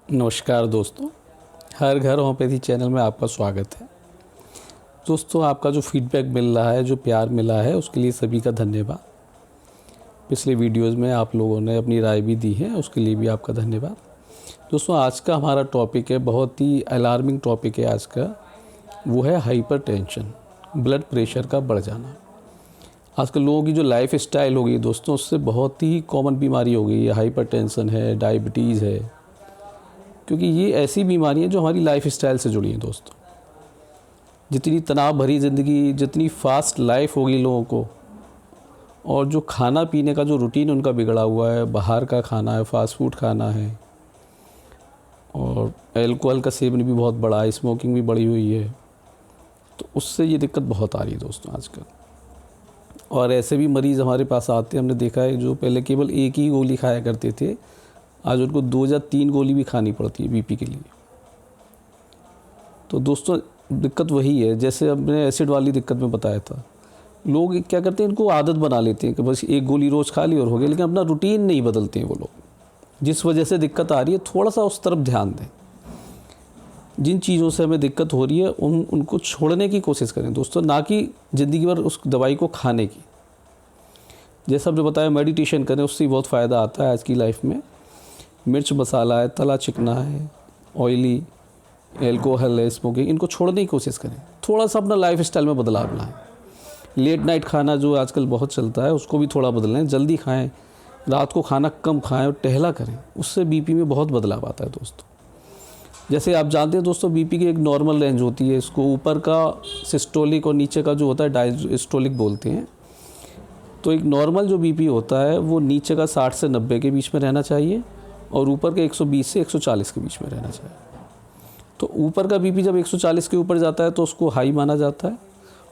नमस्कार दोस्तों, हर घर होम्योपैथी चैनल में आपका स्वागत है। दोस्तों, आपका जो फीडबैक मिल रहा है, जो प्यार मिला है, उसके लिए सभी का धन्यवाद। पिछले वीडियोस में आप लोगों ने अपनी राय भी दी है, उसके लिए भी आपका धन्यवाद। दोस्तों, आज का हमारा टॉपिक है, बहुत ही अलार्मिंग टॉपिक है आज का, वो है हाइपरटेंशन, ब्लड प्रेशर का बढ़ जाना। आजकल लोगों की जो लाइफ स्टाइल हो गई दोस्तों, उससे बहुत ही कॉमन बीमारी हो गई है। हाइपरटेंशन है, डायबिटीज़ है, क्योंकि ये ऐसी बीमारी है जो हमारी लाइफ स्टाइल से जुड़ी हैं दोस्तों। जितनी तनाव भरी ज़िंदगी, जितनी फास्ट लाइफ होगी लोगों को, और जो खाना पीने का जो रूटीन उनका बिगड़ा हुआ है, बाहर का खाना है, फास्ट फूड खाना है, और एल्कोहल का सेवन भी बहुत बड़ा है, स्मोकिंग भी बढ़ी हुई है, तो उससे ये दिक्कत बहुत आ रही है दोस्तों आजकल। और ऐसे भी मरीज़ हमारे पास आते हैं, हमने देखा है, जो पहले केवल एक ही गोली खाया करते थे, आज उनको 2 या 3 गोली भी खानी पड़ती है बीपी के लिए। तो दोस्तों, दिक्कत वही है, जैसे हमने एसिड वाली दिक्कत में बताया था। लोग क्या करते हैं, इनको आदत बना लेते हैं कि बस एक गोली रोज़ खा ली और हो गया, लेकिन अपना रूटीन नहीं बदलते हैं वो लोग। जिस वजह से दिक्कत आ रही है, थोड़ा सा उस तरफ ध्यान दें। जिन चीज़ों से हमें दिक्कत हो रही है उनको छोड़ने की कोशिश करें दोस्तों, ना कि ज़िंदगी भर उस दवाई को खाने की। जैसा हमने बताया, मेडिटेशन करें, उससे बहुत फ़ायदा आता है आज की लाइफ में। मिर्च मसाला है, तला चिकना है, ऑयली, एल्कोहल है, स्मोकिंग, इनको छोड़ने की कोशिश करें। थोड़ा सा अपना लाइफ स्टाइल में बदलाव लाएं। लेट नाइट खाना जो आजकल बहुत चलता है, उसको भी थोड़ा बदलें। जल्दी खाएं, रात को खाना कम खाएं और टहला करें। उससे बीपी में बहुत बदलाव आता है दोस्तों। जैसे आप जानते हैं दोस्तों, बीपी की एक नॉर्मल रेंज होती है। इसको ऊपर का सिस्टोलिक और नीचे का जो होता है डायस्टोलिक बोलते हैं। तो एक नॉर्मल जो बीपी होता है, वो नीचे का 60 से 90 के बीच में रहना चाहिए, और ऊपर के 120 से 140 के बीच में रहना चाहिए। तो ऊपर का बीपी जब 140 के ऊपर जाता है तो उसको हाई माना जाता है,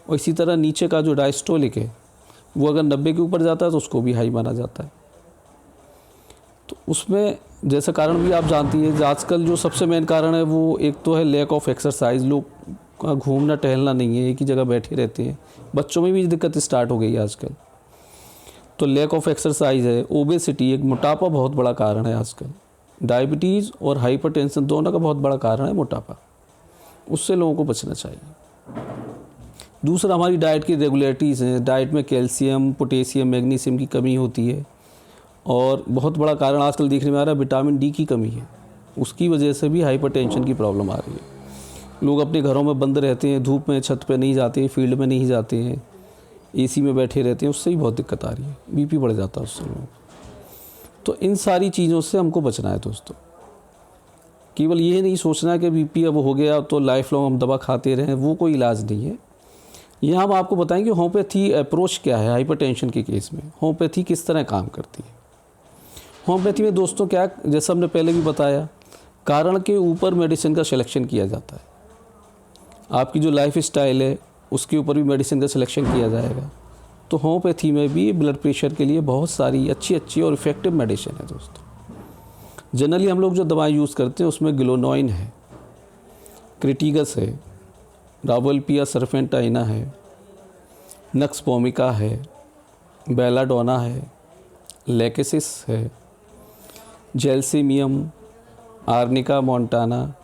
और इसी तरह नीचे का जो डायस्टोलिक है, वो अगर 90 के ऊपर जाता है तो उसको भी हाई माना जाता है। तो उसमें जैसे कारण भी आप जानती हैं, आजकल जो सबसे मेन कारण है, वो एक तो है लैक ऑफ एक्सरसाइज। लोग का घूमना टहलना नहीं है, एक ही जगह बैठे रहते हैं। बच्चों में भी दिक्कत स्टार्ट हो गई है आजकल। तो लैक ऑफ एक्सरसाइज है, ओबेसिटी, एक मोटापा बहुत बड़ा कारण है आजकल। डायबिटीज़ और हाइपरटेंशन दोनों का बहुत बड़ा कारण है मोटापा। उससे लोगों को बचना चाहिए। दूसरा, हमारी डाइट की रेगुलरिटीज़ हैं। डाइट में कैल्शियम, पोटेशियम, मैग्नीशियम की कमी होती है, और बहुत बड़ा कारण आजकल देखने में आ रहा है विटामिन डी की कमी है। उसकी वजह से भी हाइपरटेंशन की प्रॉब्लम आ रही है। लोग अपने घरों में बंद रहते हैं, धूप में छत पे नहीं जाते हैं, फील्ड में नहीं जाते हैं, एसी में बैठे रहते हैं, उससे ही बहुत दिक्कत आ रही है। बीपी बढ़ जाता है उससे लोगों को। तो इन सारी चीज़ों से हमको बचना है दोस्तों। केवल ये नहीं सोचना है कि बीपी अब हो गया तो लाइफ लॉन्ग हम दवा खाते रहें, वो कोई इलाज नहीं है। यहाँ हम आपको बताएंगे होम्योपैथी अप्रोच क्या है हाइपरटेंशन के केस में, होम्योपैथी किस तरह काम करती है। होम्योपैथी में दोस्तों क्या, जैसा हमने पहले भी बताया, कारण के ऊपर मेडिसिन का सिलेक्शन किया जाता है। आपकी जो लाइफ स्टाइल है, उसके ऊपर भी मेडिसिन का सिलेक्शन किया जाएगा। तो होम्योपैथी में भी ब्लड प्रेशर के लिए बहुत सारी अच्छी और इफ़ेक्टिव मेडिसिन है दोस्तों। जनरली हम लोग जो दवाएं यूज़ करते हैं, उसमें ग्लोनॉइन है, क्रिटिगस है, रावोल्पिया सरफेंटाइना है, नक्स वोमिका है, बेलाडोना है, लेकेसिस है, जेल्सिमियम, आर्निका मोंटाना,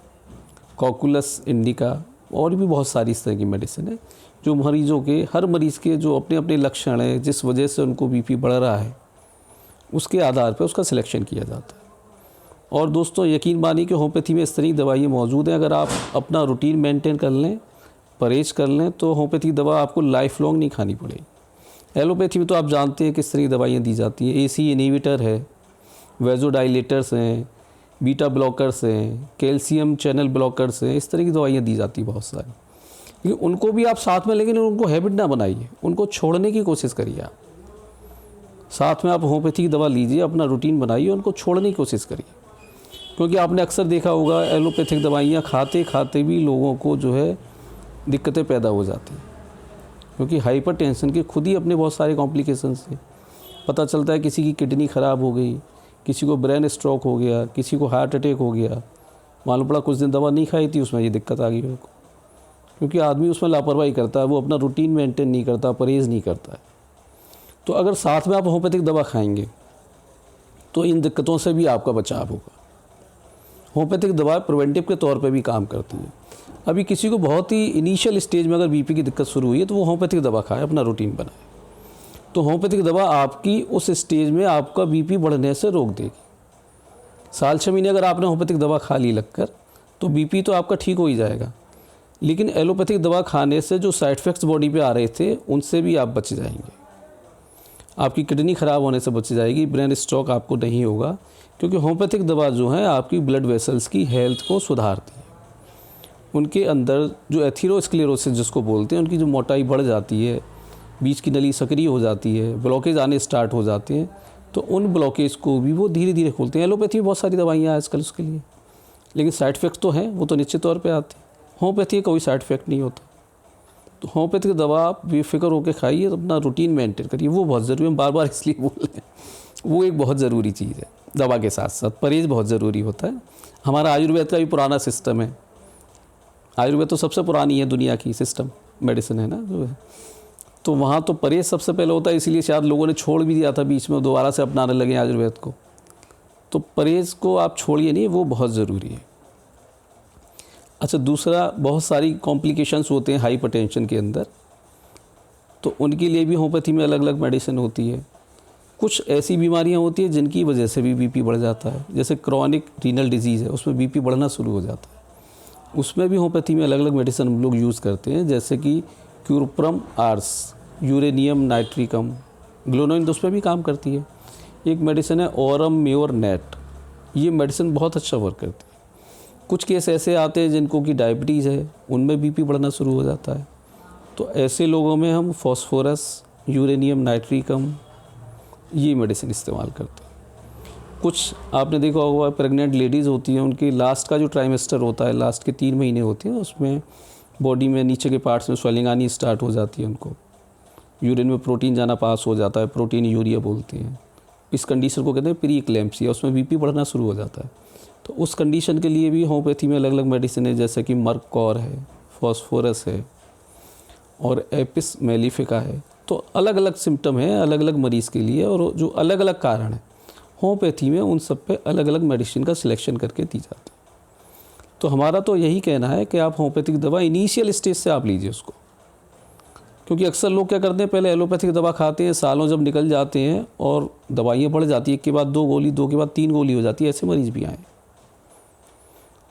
कॉकुलस इंडिका, और भी बहुत सारी इस तरह की मेडिसिन है, जो मरीज़ों के, हर मरीज़ के जो अपने अपने लक्षण हैं, जिस वजह से उनको बीपी बढ़ रहा है, उसके आधार पर उसका सिलेक्शन किया जाता है। और दोस्तों, यकीन मानिए कि होम्योपैथी में इस तरह की दवाइयाँ मौजूद हैं। अगर आप अपना रूटीन मेंटेन कर लें, परहेज कर लें, तो होम्योपैथी दवा आपको लाइफ लॉन्ग नहीं खानी पड़ेगी। एलोपैथी में तो आप जानते हैं किस तरह की दवाइयाँ दी जाती हैं। एसी इनहिबिटर है, वेजोडाइलेटर्स हैं, बीटा ब्लॉकर्स हैं, कैल्शियम चैनल ब्लॉकर्स हैं, इस तरह की दवाइयाँ दी जाती हैं बहुत सारी। लेकिन उनको भी आप साथ में, लेकिन उनको हैबिट ना बनाइए, उनको छोड़ने की कोशिश करिए। आप साथ में आप होम्योपैथी की दवा लीजिए, अपना रूटीन बनाइए, उनको छोड़ने की कोशिश करिए। क्योंकि आपने अक्सर देखा होगा, एलोपैथिक दवाइयाँ खाते खाते भी लोगों को जो है दिक्कतें पैदा हो जाती हैं। क्योंकि हाइपरटेंशन के खुद ही अपने बहुत सारे कॉम्प्लिकेशंस हैं। पता चलता है किसी की किडनी ख़राब हो गई, किसी को ब्रेन स्ट्रोक हो गया, किसी को हार्ट अटैक हो गया। मालूम पड़ा कुछ दिन दवा नहीं खाई थी, उसमें ये दिक्कत आ गई उनको। क्योंकि आदमी उसमें लापरवाही करता है, वो अपना रूटीन मेंटेन नहीं करता, परहेज़ नहीं करता है। तो अगर साथ में आप होम्योपैथिक दवा खाएंगे तो इन दिक्कतों से भी आपका बचाव होगा। होम्योपैथिक दवा प्रिवेंटिव के तौर पे भी काम करती है। अभी किसी को बहुत ही इनिशियल स्टेज में अगर बीपी की दिक्कत शुरू हुई है तो वो होम्योपैथिक दवा खाए, अपना रूटीन बनाए। तो होम्योपैथिक दवा आपकी उस स्टेज में आपका बीपी बढ़ने से रोक देगी। साल 6 महीने अगर आपने होम्योपैथिक दवा खा ली लगकर तो बीपी तो आपका ठीक हो ही जाएगा, लेकिन एलोपैथिक दवा खाने से जो साइड इफ़ेक्ट्स बॉडी पे आ रहे थे उनसे भी आप बच जाएंगे। आपकी किडनी ख़राब होने से बच जाएगी, ब्रेन स्ट्रोक आपको नहीं होगा, क्योंकि होम्योपैथिक दवा जो है आपकी ब्लड वेसल्स की हेल्थ को सुधारती है। उनके अंदर जो एथेरोस्क्लेरोसिस जिसको बोलते हैं, उनकी जो मोटाई बढ़ जाती है, बीच की नली सक्रिय हो जाती है, ब्लॉकेज आने स्टार्ट हो जाते हैं, तो उन ब्लॉकेज को भी वो धीरे धीरे खोलते हैं। एलोपैथी में बहुत सारी दवाइयाँ आजकल उसके लिए, लेकिन साइड इफ़ेक्ट तो हैं, वो तो निश्चित तौर पे आते हैं। होम्योपैथी का कोई साइड इफ़ेक्ट नहीं होता। तो होम्योपैथिक दवा आप बेफिक्र होकर खाइए, तो अपना रूटीन मेंटेन करिए, वो बहुत ज़रूरी है। हम बार बार इसलिए बोल रहे हैं, वो एक बहुत ज़रूरी चीज़ है। दवा के साथ साथ परहेज़ बहुत ज़रूरी होता है। हमारा आयुर्वेद का भी पुराना सिस्टम है। आयुर्वेद तो सबसे पुरानी है दुनिया की सिस्टम, मेडिसिन है ना जो है, तो वहाँ तो परहेज़ सबसे पहले होता है, इसलिए शायद लोगों ने छोड़ भी दिया था बीच में, दोबारा से अपनाने लगे आयुर्वेद को। तो परहेज़ को आप छोड़िए नहीं, वो बहुत ज़रूरी है। अच्छा, दूसरा, बहुत सारी कॉम्प्लिकेशंस होते हैं हाइपरटेंशन के अंदर, तो उनके लिए भी होम्योपैथी में अलग अलग मेडिसिन होती है। कुछ ऐसी बीमारियां होती हैं जिनकी वजह से भी बीपी बढ़ जाता है, जैसे क्रॉनिक रीनल डिजीज़ है, उसमें बीपी बढ़ना शुरू हो जाता है। उसमें भी होम्योपैथी में अलग अलग मेडिसिन हम लोग यूज़ करते हैं, जैसे कि क्यूरप्रम आर्स, यूरेनियम नाइट्रिकम, ग्लोनोइन, तो उस पर भी काम करती है। एक मेडिसिन है ऑरम म्योर नेट, ये मेडिसिन बहुत अच्छा वर्क करती है। कुछ केस ऐसे आते हैं जिनको कि डायबिटीज़ है, उनमें बीपी बढ़ना शुरू हो जाता है, तो ऐसे लोगों में हम फॉस्फोरस, यूरेनियम नाइट्रिकम, ये मेडिसिन इस्तेमाल करते हैं। कुछ आपने देखा होगा प्रेग्नेंट लेडीज़ होती हैं, उनकी लास्ट का जो ट्राइमेस्टर होता है, लास्ट के 3 महीने होते हैं, उसमें बॉडी में नीचे के पार्ट्स में स्वेलिंग आनी स्टार्ट हो जाती है, उनको यूरिन में प्रोटीन जाना पास हो जाता है, प्रोटीन यूरिया बोलते हैं। इस कंडीशन को कहते हैं प्री इक्लेम्पसिया, उसमें बीपी बढ़ना शुरू हो जाता है। तो उस कंडीशन के लिए भी होम्योपैथी में अलग अलग मेडिसिन है, जैसे कि मर्कौर है, फॉस्फोरस है और एपिस मेलिफिका है। तो अलग अलग सिम्टम है अलग अलग मरीज़ के लिए, और जो अलग अलग कारण है होम्योपैथी में, उन सब पे अलग अलग मेडिसिन का सिलेक्शन करके दी जाती है। तो हमारा तो यही कहना है कि आप होम्योपैथिक दवा इनिशियल स्टेज से आप लीजिए उसको, क्योंकि अक्सर लोग क्या करते हैं, पहले एलोपैथिक दवा खाते हैं, सालों जब निकल जाते हैं और दवाइयाँ बढ़ जाती है, एक के बाद 2 गोली, 2 के बाद 3 गोली हो जाती है, ऐसे मरीज़ भी आए।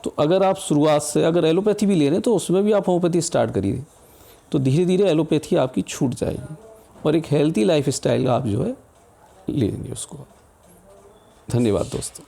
तो अगर आप शुरुआत से अगर एलोपैथी भी ले रहे हैं तो उसमें भी आप होम्योपैथी स्टार्ट करिए, तो धीरे धीरे एलोपैथी आपकी छूट जाएगी और एक हेल्थी लाइफ स्टाइल आप जो है लेंगे उसको। धन्यवाद दोस्तों।